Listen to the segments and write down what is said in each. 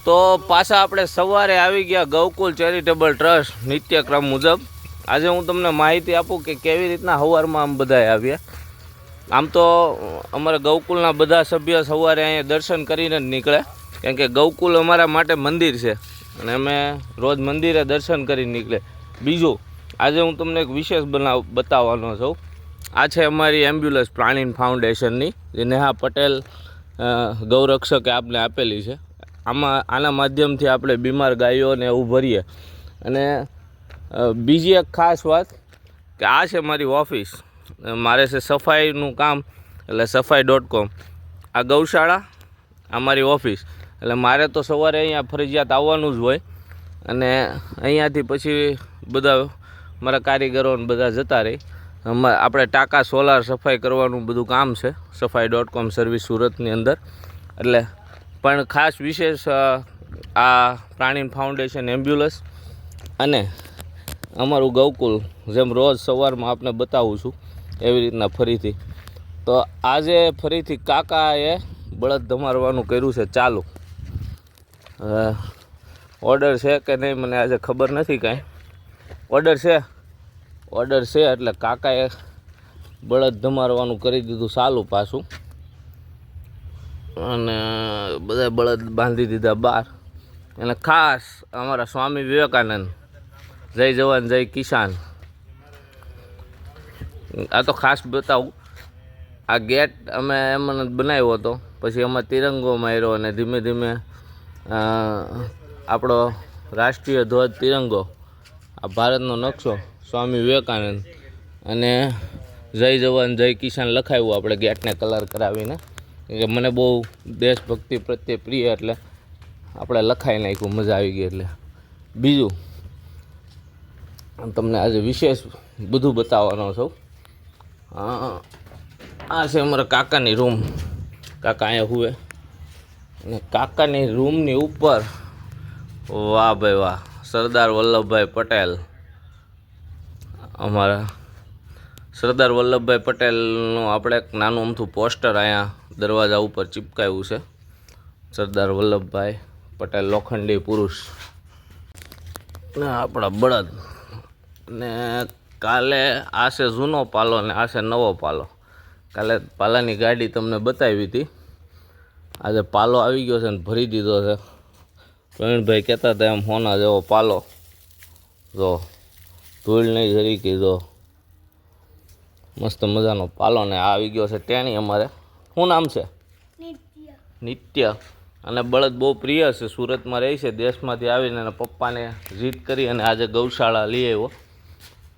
તો પાછા આપણે સવારે આવી ગયા ગૌકુલ ચેરિટેબલ ટ્રસ્ટ નિત્યક્રમ મુજબ. આજે હું તમને માહિતી આપું કે કેવી રીતના સવારમાં આમ બધા આવ્યા. આમ તો અમારા ગૌકુલના બધા સભ્ય સવારે અહીંયા દર્શન કરીને જ નીકળે, કેમ કે ગૌકુલ અમારા માટે મંદિર છે અને અમે રોજ મંદિરે દર્શન કરીને નીકળે. બીજું, આજે હું તમને એક વિશેષ બતાવવાનો છું. આ છે અમારી એમ્બ્યુલન્સ પ્રાણી ફાઉન્ડેશનની, જે નેહા પટેલ ગૌરક્ષકે આપને આપેલી છે. આના માધ્યમથી આપણે બીમાર ગાયોને એવું ભરીએ. અને બીજી એક ખાસ વાત કે આ છે મારી ઓફિસ. મારે છે સફાઈનું કામ, એટલે safai.com. આ ગૌશાળા, આ મારી ઓફિસ. એટલે મારે તો સવારે અહીંયા ફરજિયાત આવવાનું જ હોય અને અહીંયાથી પછી બધા મારા કારીગરોને બધા જતા રહી. આપણે ટાંકા સોલાર સફાઈ કરવાનું બધું કામ છે safai.com સર્વિસ સુરતની અંદર. એટલે પણ ખાસ વિશેષ આ પ્રાણી ફાઉન્ડેશન એમ્બ્યુલન્સ અને અમારું ગૌકુલ, જેમ રોજ સવારમાં આપને બતાવું છું એવી રીતના ફરીથી. તો આજે ફરીથી કાકાએ બળદ ધમારવાનું કર્યું છે ચાલુ. ઓર્ડર છે કે નહીં મને આજે ખબર નથી કાંઈ. ઓર્ડર છે એટલે કાકાએ બળદ ધમારવાનું કરી દીધું ચાલુ પાછું. અને બધા બળદ બાંધી દીધા બહાર. અને ખાસ અમારા સ્વામી વિવેકાનંદ, જય જવાન જય કિસાન. આ તો ખાસ બતાવું, આ ગેટ અમે એમને બનાવ્યો હતો, પછી એમાં તિરંગો માર્યો અને ધીમે ધીમે આપણો રાષ્ટ્રીય ધ્વજ તિરંગો, આ ભારતનો નકશો, સ્વામી વિવેકાનંદ અને જય જવાન જય કિસાન લખાવ્યું આપણે ગેટને કલર કરાવીને. કે મને બહુ દેશભક્તિ પ્રત્યે પ્રિય, એટલે આપણે લખાઈ નાખ્યું, મજા આવી ગઈ. એટલે બીજું તમને આજે વિશેષ બધું બતાવવાનો છું. આ છે અમારા કાકાની રૂમ. કાકા અહીંયા હુએ અને કાકાની રૂમની ઉપર, વાહ ભાઈ વાહ, સરદાર વલ્લભભાઈ પટેલ. અમારા સરદાર વલ્લભભાઈ પટેલનું આપણે એક નાનું અમથું પોસ્ટર અહીંયા દરવાજા ઉપર ચિપકાવ્યું છે. સરદાર વલ્લભભાઈ પટેલ, લોખંડી પુરુષ. ને આપણા બળદ. ને કાલે આ છે જૂનો પાલો ને આ છે નવો પાલો. કાલે પાલાની ગાડી તમને બતાવી હતી, આજે પાલો આવી ગયો છે ને ભરી દીધો છે. પ્રવીણભાઈ કહેતા હતા એમ હોના જેવો પાલો, જો ધૂળ નહીં જરીકી, જો મસ્ત મજાનો પાલો. ને આ આવી ગયો છે ટેણી અમારે. શું નામ છે? નિત્ય. અને બળદ બહુ પ્રિય છે, સુરતમાં રહે છે, દેશમાંથી આવીને એના પપ્પાને જીદ કરી અને આજે ગૌશાળા લઈ આવ્યો.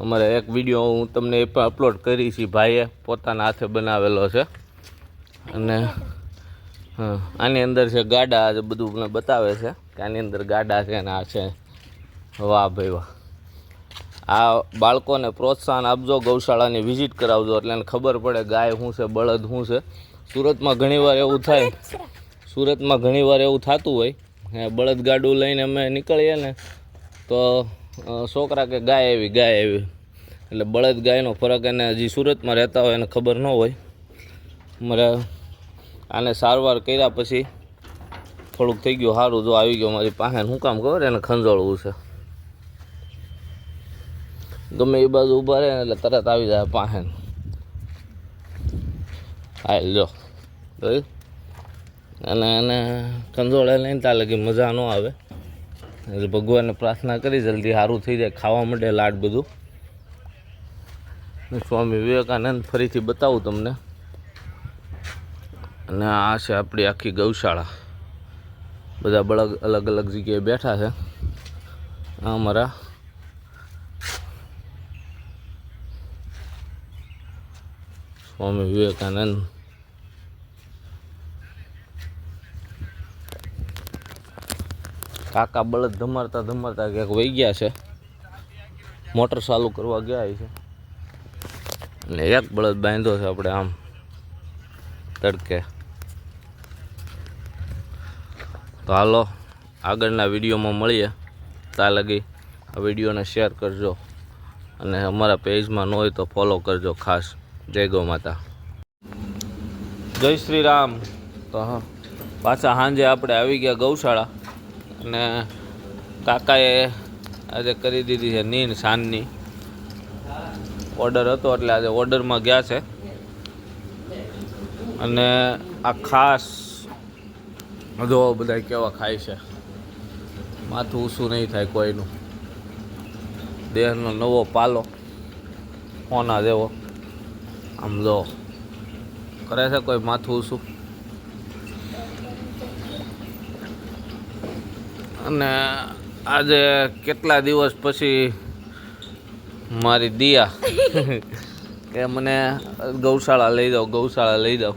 અમારે એક વિડીયો હું તમને એ પણ અપલોડ કરી છે, ભાઈએ પોતાના હાથે બનાવેલો છે. અને આની અંદર છે ગાડા, આજે બધું મને બતાવે છે કે આની અંદર ગાડા છે. અને આ છે, વાહ ભાઈ વાહ. આ બાળકોને પ્રોત્સાહન આપજો, ગૌશાળાની વિઝિટ કરાવજો, એટલે એને ખબર પડે ગાય શું છે, બળદ શું છે. સુરતમાં ઘણીવાર એવું થાય, સુરતમાં ઘણીવાર એવું થતું હોય, બળદ ગાડું લઈને અમે નીકળીએ ને તો છોકરા કે ગાય આવી. એટલે બળદ ગાયનો ફરક એને હજી સુરતમાં રહેતા હોય એને ખબર ન હોય. મારે આને સારવાર કર્યા પછી થોડુંક થઈ ગયું સારું. જો આવી ગયો મારી પાસે. શું કામ ખબર, એને ખંજોળવું છે. ગમે એ બાજુ ઊભા રહે એટલે તરત આવી જાય પાસે. હાલ જો અને એને ખંજોળે લઈને ત્યાં લગી મજા ન આવે. એટલે ભગવાનને પ્રાર્થના કરી જલ્દી સારું થઈ જાય, ખાવા માંડે લાડ બધું. સ્વામી વિવેકાનંદ ફરીથી બતાવું તમને. અને આ છે આપણી આખી ગૌશાળા. બધા બળદ અલગ અલગ જગ્યાએ બેઠા છે. આ અમારા સ્વામી વિવેકાનંદ. કાકા બળદ ધમારતા ધમારતા ક્યાંક વહી ગયા છે, મોટર ચાલુ કરવા ગયા છે. એટલે એક બળદ બાંધ્યો છે આપણે આમ તડકે. તો હાલો આગળના વિડીયોમાં મળીએ. ત્યાં લગી આ વિડીયોને શેર કરજો અને અમારા પેજમાં ન હોય તો ફોલો કરજો ખાસ. જય ગૌ માતા, જય શ્રી રામ. તો હા, પાછા સાંજે આપણે આવી ગયા ગૌશાળા. અને કાકાએ આજે કરી દીધી છે નીંદ સાંજની. ઓર્ડર હતો એટલે આજે ઓર્ડરમાં ગયા છે. અને આ ખાસ જો બધા કેવા ખાય છે, માથું ઊંચું નહીં થાય કોઈનું. દેહનો નવો પાલો હોના જેવો આમ જો કરે છે કોઈ માથું ઊંચું. અને આજે કેટલા દિવસ પછી મારી દિયા કે મને ગૌશાળા લઈ જાઓ, ગૌશાળા લઈ જાઓ.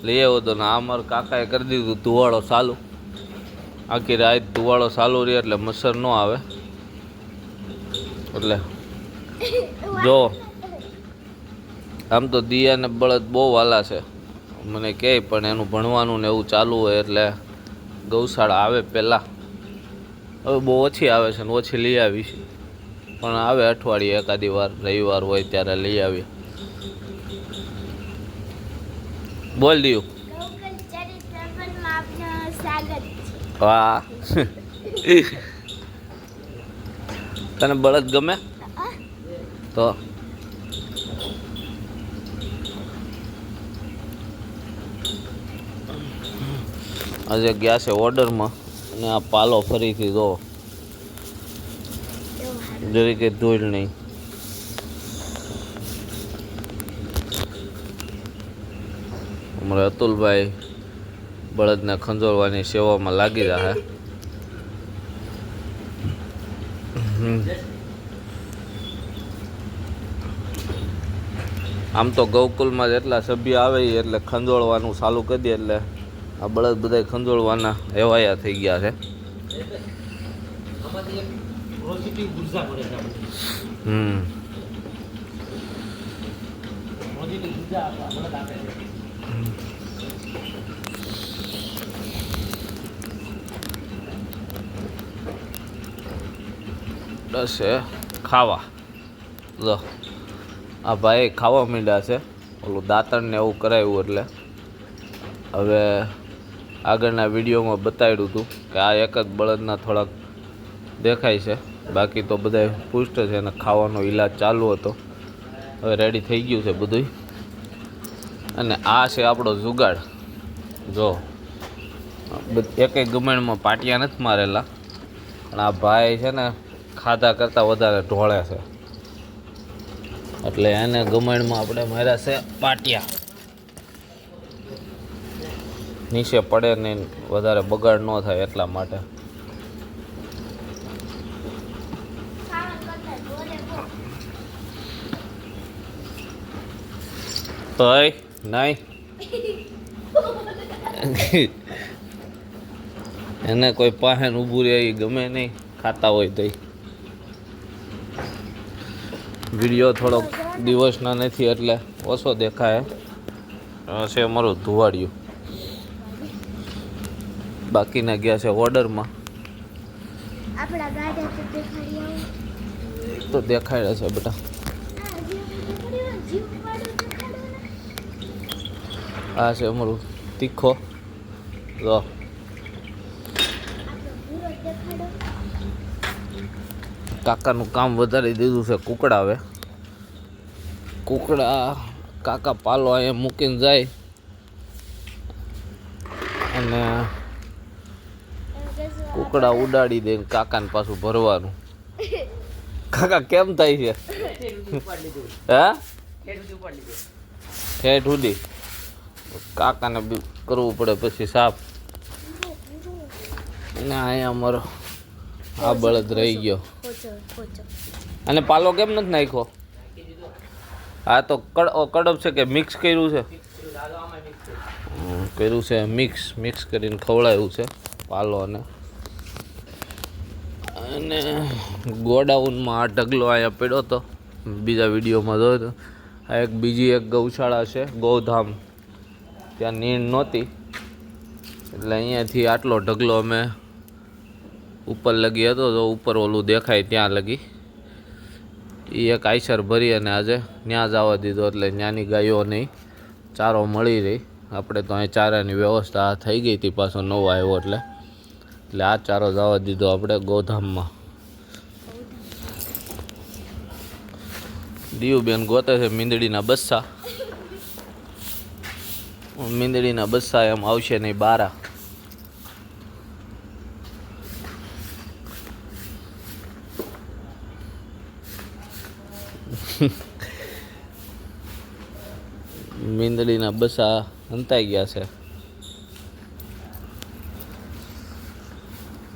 લઈ આવ્યો હતો ને આ મારા કાકાએ કરી દીધું ધુવાળો ચાલુ. આખી રાત ધુવાળો ચાલુ રહે એટલે મચ્છર ન આવે. એટલે જો આમ તો દિયાને બળદ બહુ વાલા છે મને કહે, પણ એનું ભણવાનું ને એવું ચાલુ હોય એટલે ગૌશાળા આવે પહેલાં. હવે બહુ ઓછી આવે છે ને ઓછી લઈ આવી, પણ આવે અઠવાડિયે એકાદી વાર, રવિવાર હોય ત્યારે લઈ આવીએ. બોલ દીયું. વાહ તને બળદ ગમે તો આજે ગયા છે ઓર્ડરમાં. અને આ પાલો ફરીથી જો જરી કે ધૂળ નહીં. અમારે અતુલભાઈ બળદને ખંજોળવાની સેવામાં લાગી રહ્યા. આમ તો ગૌકુલમાં જેટલા સભ્ય આવે એટલે ખંજોળવાનું ચાલુ કરી દે એટલે આ બળદ બધા ખંજોળવાના એવાયા થઈ ગયા છે. બસ ખાવા લો આ ભાઈ ખાવા માંડ્યા છે. ઓલું દાંતણ ને એવું કરાવ્યું એટલે હવે આગળના વિડીયોમાં બતાવ્યું હતું કે આ એક જ બળદના થોડાક દેખાય છે, બાકી તો બધા પુષ્ટ છે અને ખાવાનો ઈલાજ ચાલુ હતો. હવે રેડી થઈ ગયું છે બધું. અને આ છે આપણો જુગાડ. જો એકેય ગમેણમાં પાટિયા નથી મારેલા, પણ આ ભાઈ છે ને ખાધા કરતાં વધારે ઢોળે છે એટલે એને ગમેણમાં આપણે માર્યા છે પાટિયા. નીચે પડે ને વધારે બગાડ ન થાય એટલા માટે. નહીં એને કોઈ પાસે ઊભું રહે એ ગમે નહીં, ખાતા હોય તો. વિડીયો થોડોક દિવસના નથી એટલે ઓછો દેખાય છે. અમારું ધુવાડિયું બાકીના ગયા છે ઓર્ડરમાં. તો દેખાડે છે બેટા. આ છે અમારું તીખો. જો કાકાનું કામ વધારી દીધું છે. કુકડા આવે કુકડા કાકા પાલો અહીંયા મૂકીને જાય અને કુકડા ઉડાડી દે કાકાને પાછું ભરવાનું. કાકા કેમ થાય છે? હા ઠેઠ ઉડી કાકાને બી કરવું પડે પછી સાફ. ને અહીંયા અમારો આ બળદ રહી ગયો. અને પાલો કેમ નથી નાખ્યો? આ તો કડપ છે કે મિક્સ કર્યું છે? કર્યું છે મિક્સ કરીને ખવડાવ્યું છે પાલો. અને ગોડાઉનમાં આ ઢગલો અહીંયા પડ્યો હતો, બીજા વિડીયોમાં જોયો હતો. આ બીજી એક ગૌશાળા છે ગૌધામ, ત્યાં નીણ નહોતી એટલે અહીંયાથી આટલો ઢગલો અમે ઉપર લગી હતો. તો ઉપર ઓલું દેખાય ત્યાં લગી એ એક આઈસર ભરી અને આજે ત્યાં જવા દીધો એટલે ત્યાંની ગાયો નહીં ચારો મળી રહી. આપણે તો અહીં ચારાની વ્યવસ્થા થઈ ગઈ હતી, પાછો નવો આવ્યો એટલે એટલે આ ચારો જવા દીધો આપણે ગોધામમાં. દીવબેન ગોતે છે મીંદડીના બસ્સા. મીંદડીના બસ્સા એમ આવશે નહીં બારા. મીંદડીના બસ્સા હંતાઈ ગયા છે.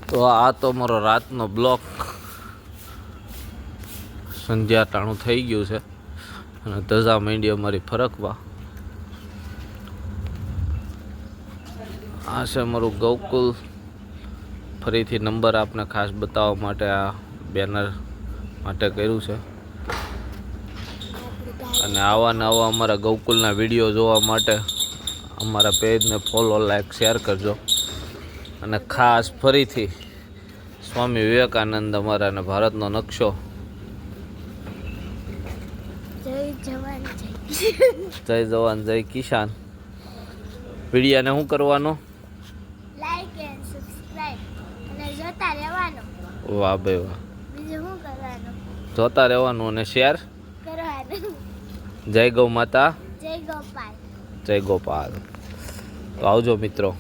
તો આ તો મારો રાતનો બ્લોક. સંધ્યા ટાણું થઈ ગયું છે અને ધજા માંડી અમારી ફરકવા. આ છે મારું ગૌકુલ. ફરીથી નંબર આપને ખાસ બતાવવા માટે આ બેનર માટે કર્યું છે. અને આવા નવા અમારા ગૌકુલના વિડીયો જોવા માટે અમારા પેજને ફોલો, લાઈક, શેર કરજો. અને ખાસ ફરીથી સ્વામી વિવેકાનંદ અમારા અને ભારતનો નકશો. જય જવાન જય કિસાન. વિડીયાને શું કરવાનું? લાઈક એન્ડ સબસ્ક્રાઇબ અને જોતા રહેવાનું. વાહ ભાઈ વાહ. બીજું શું કરવાનું? જોતા રહેવાનું અને શેર કરવાનું. જય ગૌ માતા, જય ગોપાલ. જય ગોપાલ. તો આવજો મિત્રો.